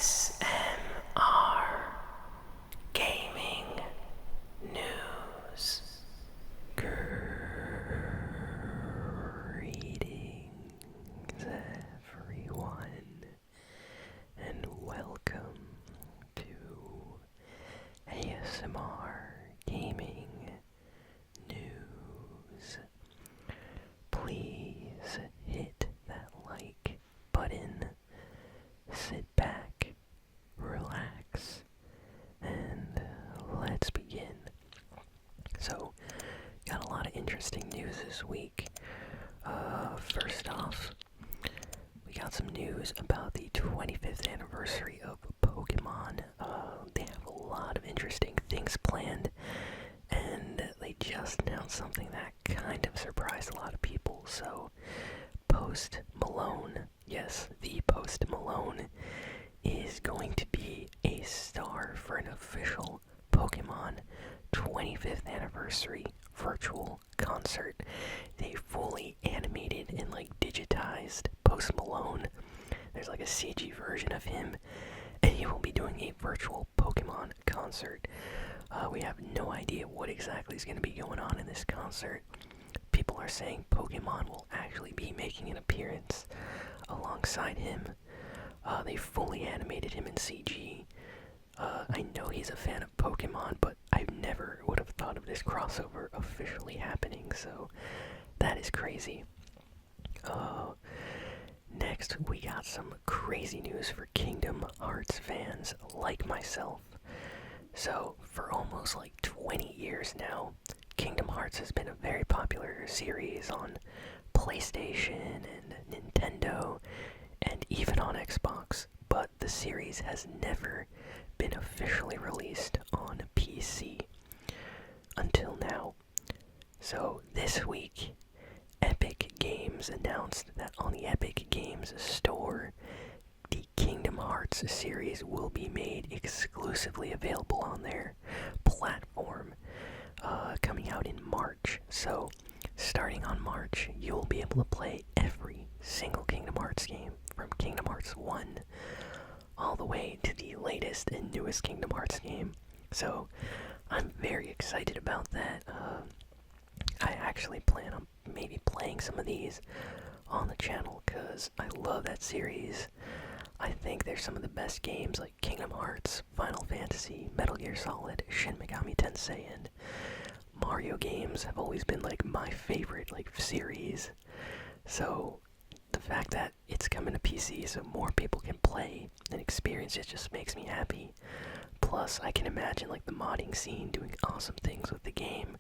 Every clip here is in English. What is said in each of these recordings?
ASMR Gaming News. Greetings, everyone, and welcome to ASMR Gaming News. Please hit that like button, sit back, relax, and let's begin. So, got a lot of interesting news this week. First off, we got some news about the 25th anniversary of Pokemon. They have a lot of interesting things planned, and they just announced something that kind of surprised a lot of people. So, Post Malone, yes, the Post Malone, is going to be a star for an official Pokemon 25th anniversary virtual concert. They fully animated and digitized Post Malone. There's a CG version of him, and he will be doing a virtual Pokemon concert. We have no idea what exactly is going to be going on in this concert. People are saying Pokemon will actually be making an appearance alongside him. They fully animated him in CG. I know he's a fan of Pokemon, but I never would have thought of this crossover officially happening, so that is crazy. Next, we got some crazy news for Kingdom Hearts fans like myself. So, for almost 20 years now, Kingdom Hearts has been a very popular series on PlayStation and Nintendo, and even on Xbox, but the series has never been officially released on PC until now. So this week, Epic Games announced that on the Epic Games store, the Kingdom Hearts series will be made exclusively available on their platform, coming out in March. So, starting on March, you'll be able to play every single Kingdom Hearts game, from Kingdom Hearts 1 all the way to the latest and newest Kingdom Hearts game. So, I'm very excited about that. I actually plan on maybe playing some of these on the channel because I love that series. I think they're some of the best games like Kingdom Hearts, Final Fantasy, Metal Gear Solid, Shin Megami Tensei, and Mario games have always been my favorite series. So the fact that it's coming to PC so more people can play and experience it just makes me happy. Plus, I can imagine the modding scene doing awesome things with the game.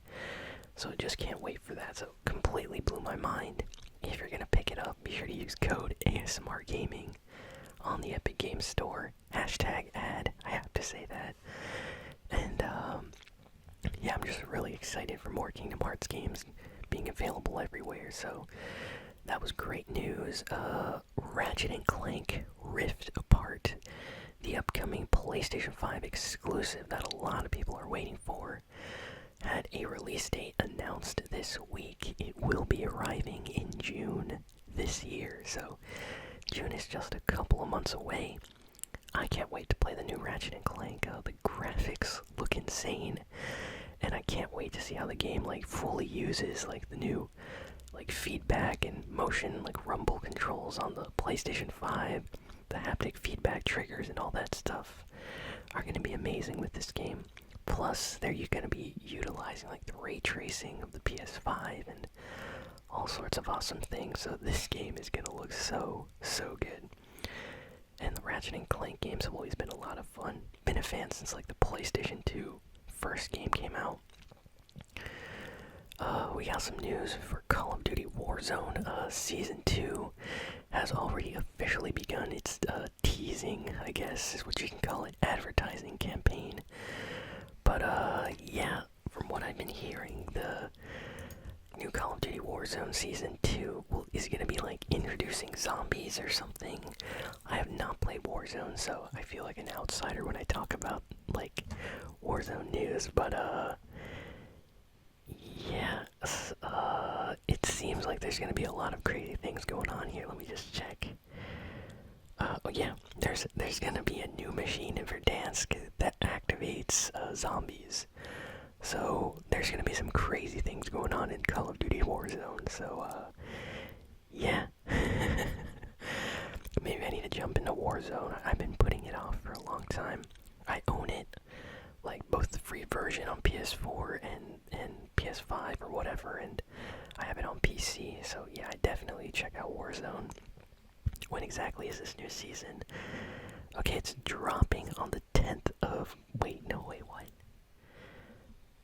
So I just can't wait for that. So completely blew my mind. If you're gonna pick it up, be sure to use code ASMRGaming on the Epic Games Store. #ad, I have to say that. And yeah, I'm just really excited for more Kingdom Hearts games being available everywhere. So that was great news. Ratchet Clank Rift Apart, the upcoming PlayStation 5 exclusive that a lot of people are waiting for, had a release date announced this week. It will be arriving in June this year, so June is just a couple of months away. I can't wait to play the new Ratchet & Clank. The graphics look insane, and I can't wait to see how the game fully uses the new feedback and motion rumble controls on the PlayStation 5. The haptic feedback triggers and all that stuff are going to be amazing with this game. Plus, they're going to be utilizing the ray tracing of the PS5 and all sorts of awesome things. So this game is going to look so good. And the Ratchet & Clank games have always been a lot of fun. Been a fan since the PlayStation 2 first game came out. We got some news for Call of Duty Warzone. Season 2 has already officially begun its teasing, I guess is what you can call it, advertising campaign. But yeah, from what I've been hearing, the new Call of Duty Warzone Season 2 is going to be introducing zombies or something. I have not played Warzone, so I feel like an outsider when I talk about Warzone news, but yeah, it seems like there's going to be a lot of crazy things going on here. Let me just check. Oh yeah, there's gonna be a new machine in Verdansk that activates zombies. So there's gonna be some crazy things going on in Call of Duty Warzone. So yeah. Maybe I need to jump into Warzone. I've been putting it off for a long time. I own it, like both the free version on PS4 and PS5 or whatever, and I have it on PC. So yeah, I definitely check out Warzone. When exactly is this new season? Okay, it's dropping on the 10th of. Wait, no, wait, what?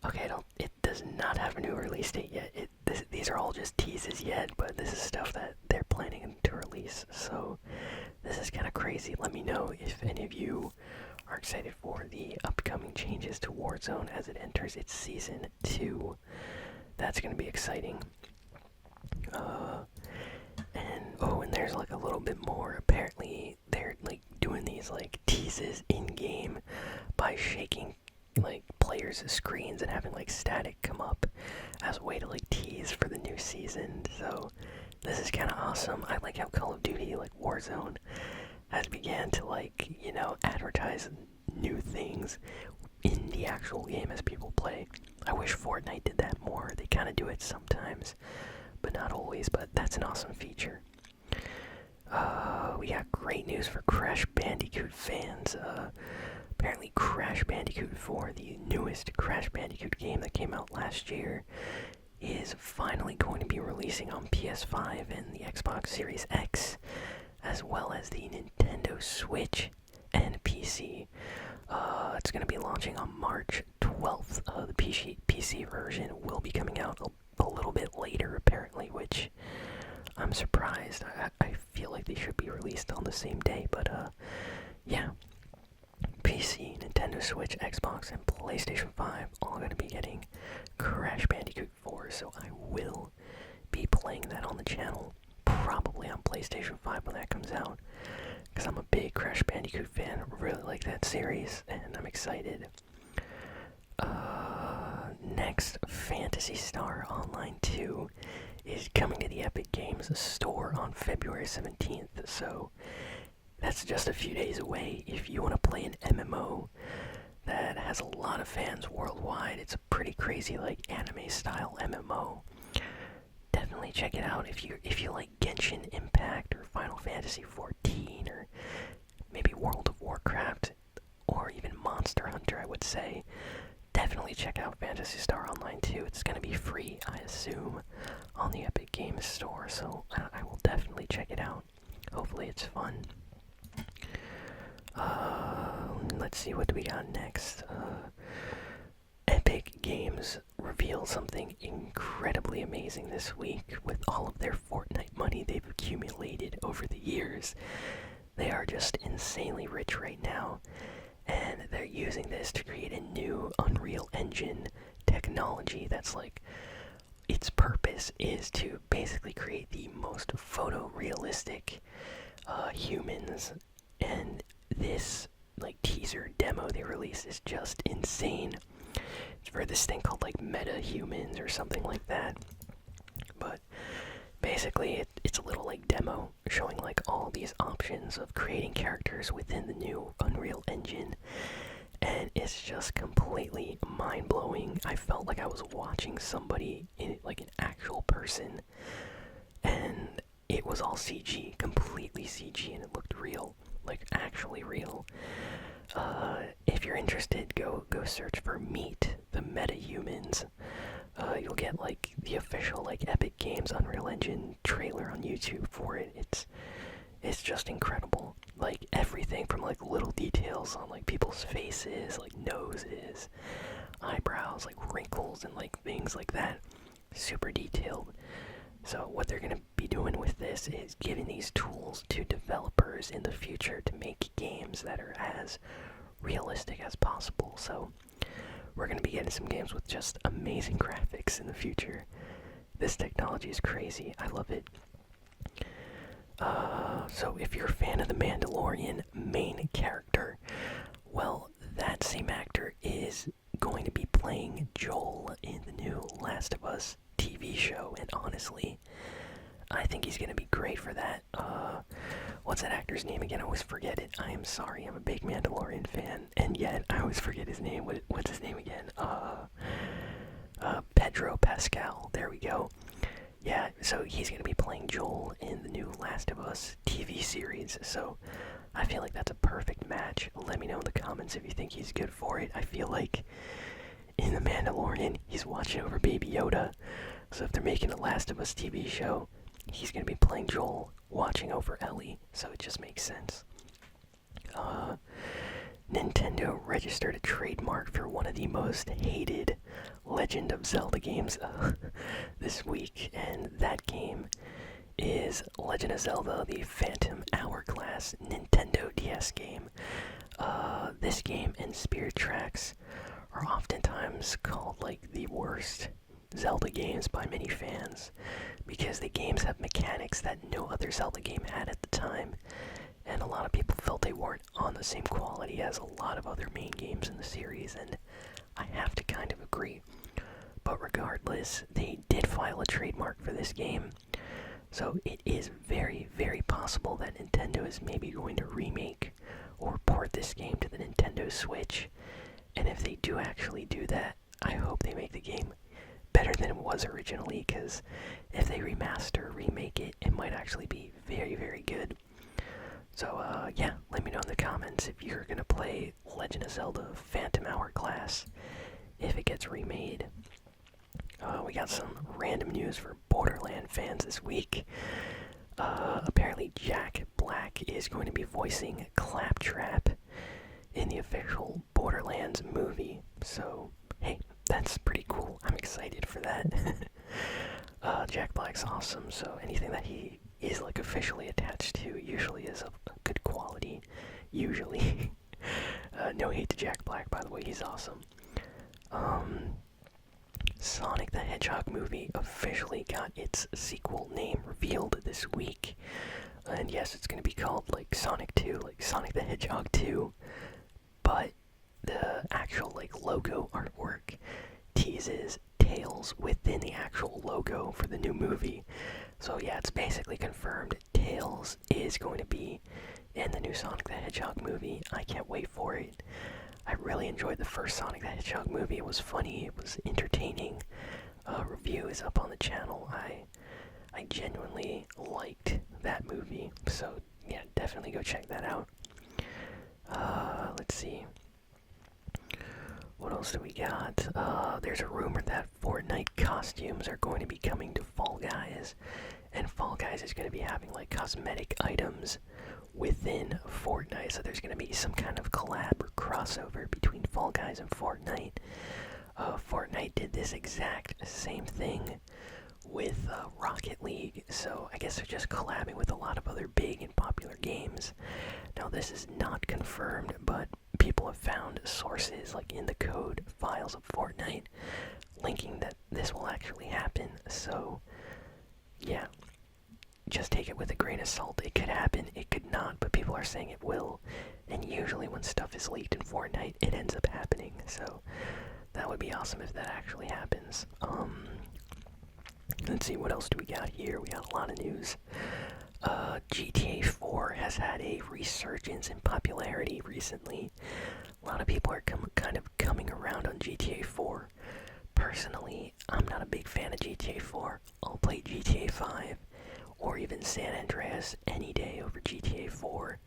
Okay, it does not have a new release date yet. These are all just teases yet, but this is stuff that they're planning to release. So this is kind of crazy. Let me know if any of you are excited for the upcoming changes to Warzone as it enters its season 2. That's gonna be exciting. And there's like a little bit more. Apparently, they're like doing these like teases in game by shaking like players' screens and having like static come up as a way to like tease for the new season. So this is kind of awesome. I like how Call of Duty, like Warzone, has began to like, you know, advertise new things in the actual game as people play. I wish Fortnite did that more. They kind of do it sometimes, but not always. But that's an awesome feature. We got great news for Crash Bandicoot fans. Apparently Crash Bandicoot 4, the newest Crash Bandicoot game that came out last year, is finally going to be releasing on PS5 and the Xbox Series X, as well as the Nintendo Switch and PC. It's going to be launching on March 12th. The PC version will be coming out a little bit later, apparently, which I'm surprised. I feel like they should be released on the same day, but yeah. PC, Nintendo Switch, Xbox, and PlayStation 5 all going to be getting Crash Bandicoot 4, so I will be playing that on the channel, probably on PlayStation 5 when that comes out, because I'm a big Crash Bandicoot fan, really like that series, and I'm excited. Next, Phantasy Star Online 2 is coming to the Epic Games Store on February 17th, so that's just a few days away. If you want to play an MMO that has a lot of fans worldwide, it's a pretty crazy like anime style MMO. Definitely check it out if you like Genshin Impact or Final Fantasy XIV or maybe World of Warcraft or even Monster Hunter, I would say. Definitely check out Phantasy Star Online 2. It's going to be free, I assume, on the Epic Games Store, so I will definitely check it out. Hopefully it's fun. Let's see, what do we got next? Epic Games revealed something incredibly amazing this week with all of their Fortnite money they've accumulated over the years. They are just insanely rich right now, and they're using this to create a new Unreal Engine technology that's like, its purpose is to basically create the most photorealistic humans, and this like teaser demo they released is just insane. It's for this thing called like metahumans or something like that, but basically it's a little like demo showing like all these options of creating characters within the new Unreal Engine, and it's just completely mind-blowing. I felt like I was watching somebody in like an actual person, and it was all CG, completely CG, and it looked real, like actually real. If you're interested, go search for Meet the Metahumans. You'll get like the official like Epic Games Unreal Engine trailer on YouTube for it. It's just incredible. Like everything from like little details on like people's faces, like noses, eyebrows, like wrinkles and like things like that. Super detailed. So what they're going to be doing with this is giving these tools to developers in the future to make games that are as realistic as possible. So we're going to be getting some games with just amazing graphics in the future. This technology is crazy. I love it. So if you're a fan of the Mandalorian main character, well, that same actor is going to be playing Joel in the new Last of Us TV show, and honestly, I think he's going to be great for that. What's what's that actor's name again? I always forget it. I am sorry. I'm a big Mandalorian fan, and yet I always forget his name. What's his name again? Pedro Pascal. There we go. Yeah, so he's gonna be playing Joel in the new Last of Us TV series. So I feel like that's a perfect match. Let me know in the comments if you think he's good for it. I feel like in The Mandalorian, he's watching over Baby Yoda. So if they're making a Last of Us TV show, he's gonna be playing Joel, watching over Ellie. So it just makes sense. Nintendo registered a trademark for one of the most hated Legend of Zelda games this week, and that game is Legend of Zelda: The Phantom Hourglass Nintendo DS game. This game and Spirit Tracks are oftentimes called like the worst Zelda games by many fans because the games have mechanics that no other Zelda game had at the time, and a lot of people felt they weren't on the same quality as a lot of other main games in the series, and I have to kind of agree. But regardless, they did file a trademark for this game, so it is very, very possible that Nintendo is maybe going to remake or port this game to the Nintendo Switch. And if they do actually do that, I hope they make the game better than it was originally, because if they remaster, remake it, it might actually be very, very good. So, yeah, let me know in the comments if you're gonna play Legend of Zelda Phantom Hourglass if it gets remade. We got some random news for Borderlands fans this week. Apparently Jack Black is going to be voicing Claptrap in the official Borderlands movie. So, hey, that's pretty cool. I'm excited for that. Jack Black's awesome, so anything that he is like officially attached to usually is of good quality. Usually. No hate to Jack Black, by the way, he's awesome. Sonic the Hedgehog movie officially got its sequel name revealed this week. And yes, it's going to be called like Sonic 2, like Sonic the Hedgehog 2. But the actual like logo artwork teases Tails within the actual logo for the new movie. So yeah, it's basically confirmed Tails is going to be in the new Sonic the Hedgehog movie. I can't wait for it. I really enjoyed the first Sonic the Hedgehog movie. It was funny, it was entertaining. Review is up on the channel. I genuinely liked that movie. So yeah, definitely go check that out. Let's see. What else do we got? There's a rumor that Fortnite costumes are going to be coming to Fall Guys. And Fall Guys is going to be having like cosmetic items within Fortnite. So there's going to be some kind of collab or crossover between Fall Guys and Fortnite. Fortnite did this exact same thing with Rocket League. So I guess they're just collabing with a lot of other big and popular games. Now this is not confirmed, but people have found sources like in the code files of Fortnite linking that this will actually happen. So yeah, just take it with a grain of salt. It could happen, it could not, but people are saying it will. And usually when stuff is leaked in Fortnite, it ends up happening. So that would be awesome if that actually happens. Let's see, what else do we got here? We got a lot of news. GTA 4 has had a resurgence in popularity recently. A lot of people are kind of coming around on GTA 4. Personally, I'm not a big fan of GTA 4. I'll play GTA 5 or even San Andreas any day over GTA 4.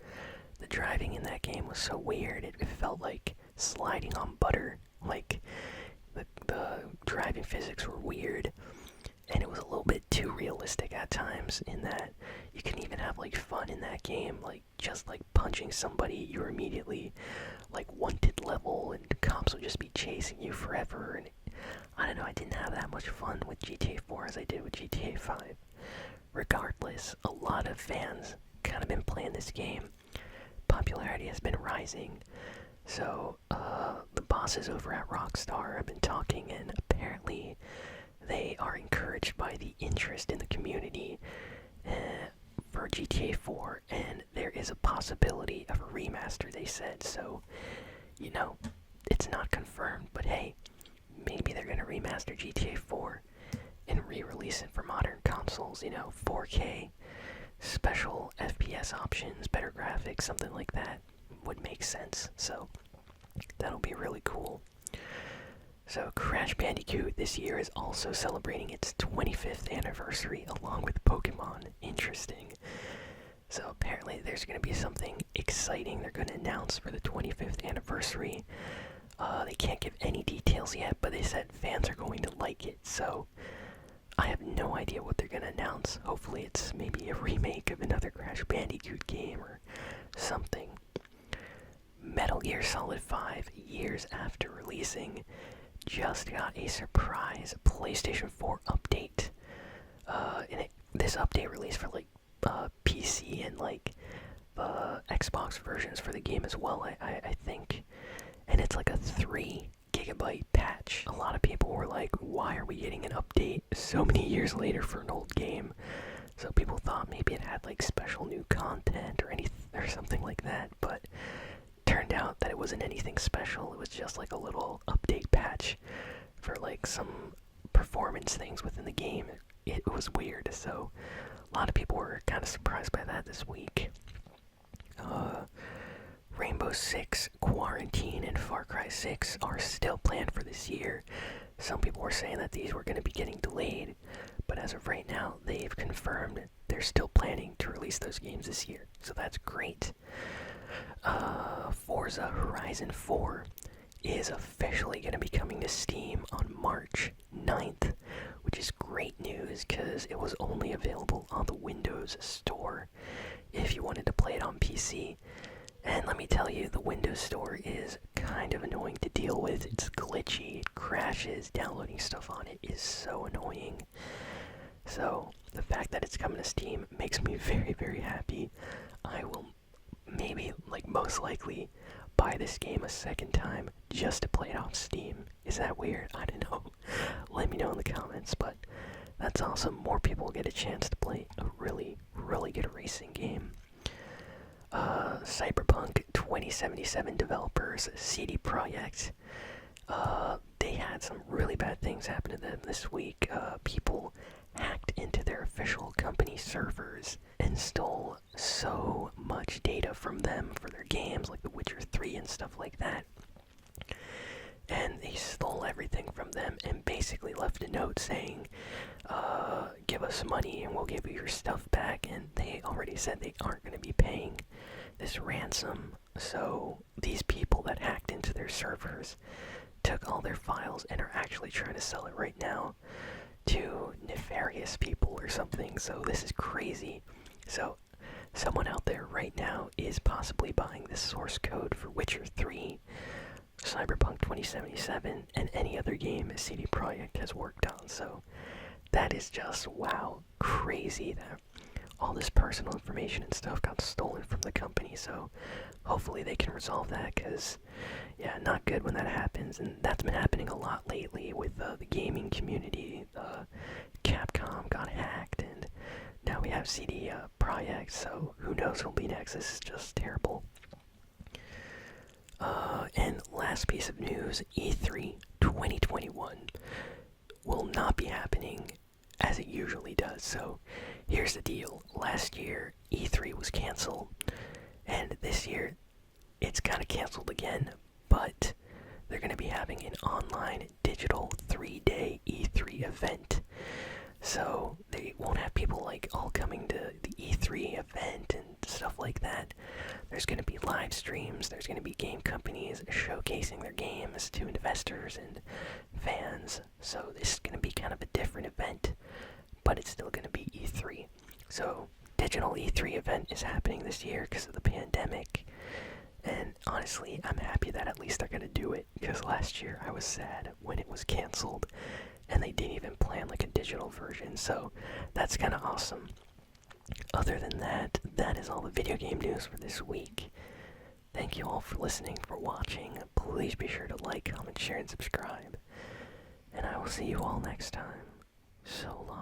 The driving in that game was so weird. It felt like sliding on butter. Like, the driving physics were weird. And it was a little bit too realistic at times in that you can even have like fun in that game, like just like punching somebody, you're immediately like wanted level and the cops will just be chasing you forever. And I don't know, I didn't have that much fun with GTA 4 as I did with GTA 5. Regardless, a lot of fans kind of been playing this game. Popularity has been rising. So the bosses over at Rockstar have been talking, and apparently they are encouraged by the interest in the community for GTA 4, and there is a possibility of a remaster, they said. So, you know, it's not confirmed, but hey, maybe they're going to remaster GTA 4 and re-release it for modern consoles, you know, 4K, special FPS options, better graphics, something like that would make sense. So that'll be really cool. So Crash Bandicoot this year is also celebrating its 25th anniversary along with Pokemon. Interesting. So apparently there's going to be something exciting they're going to announce for the 25th anniversary. They can't give any details yet, but they said fans are going to like it. So I have no idea what they're going to announce. Hopefully it's maybe a remake of another Crash Bandicoot game or something. Metal Gear Solid 5, years after releasing, just got a surprise PlayStation 4 update. This update released for like PC and like Xbox versions for the game as well, I think. And it's like a 3 GB patch. A lot of people were like, why are we getting an update so many years later for an old game? So people thought maybe it had like special new content or something like that, but turned out that it wasn't anything special. It was just like a little update patch for like some performance things within the game. It was weird, so a lot of people were kind of surprised by that this week. Rainbow Six, Quarantine, and Far Cry 6 are still planned for this year. Some people were saying that these were going to be getting delayed, but as of right now, they've confirmed they're still planning to release those games this year, so that's great. Forza Horizon 4 is officially going to be coming to Steam on March 9th, which is great news because it was only available on the Windows Store if you wanted to play it on PC. And let me tell you, the Windows Store is kind of annoying to deal with. It's glitchy, it crashes, downloading stuff on it is so annoying. So the fact that it's coming to Steam makes me very, very happy. I will maybe, like most likely, buy this game a second time just to play it off Steam. Is that weird? I don't know. Let me know in the comments, but that's awesome. More people get a chance to play a really, really good racing game. Cyberpunk 2077 developers, CD Projekt, they had some really bad things happen to them this week. People hacked into their official company servers and stole so much data from them for their games, like The Witcher 3 and stuff like that. And they stole everything from them and basically left a note saying, give us money and we'll give you your stuff back. And they already said they aren't going to be paying this ransom. So these people that hacked into their servers took all their files and are actually trying to sell it right now to nefarious people or something. So this is crazy. So someone out there right now is possibly buying this source code for Witcher 3, Cyberpunk 2077, and any other game CD Projekt has worked on. So that is just, wow, crazy that all this personal information and stuff got stolen from the company. So hopefully they can resolve that, because yeah, not good when that happens. And that's been happening a lot lately with the gaming community. Capcom got hacked, and now we have CD Projekt, so who knows what'll be next. This is just terrible. And last piece of news, E3 2021 will not be happening as it usually does. So here's the deal. Last year, E3 was canceled, and this year it's kind of canceled again, but they're going to be having an online digital 3-day E3 event. So they won't have people like all coming to the E3 event and stuff like that. There's going to be live streams, there's going to be game companies showcasing their games to investors and fans. So this is going to be kind of a different event, but it's still going to be E3. So digital E3 event is happening this year because of the pandemic. And honestly, I'm happy that at least they're going to do it, because last year I was sad when it was canceled and they didn't even plan like a digital version. So that's kind of awesome. Other than that, that is all the video game news for this week. Thank you all for listening, for watching. Please be sure to like, comment, share, and subscribe. And I will see you all next time. So long.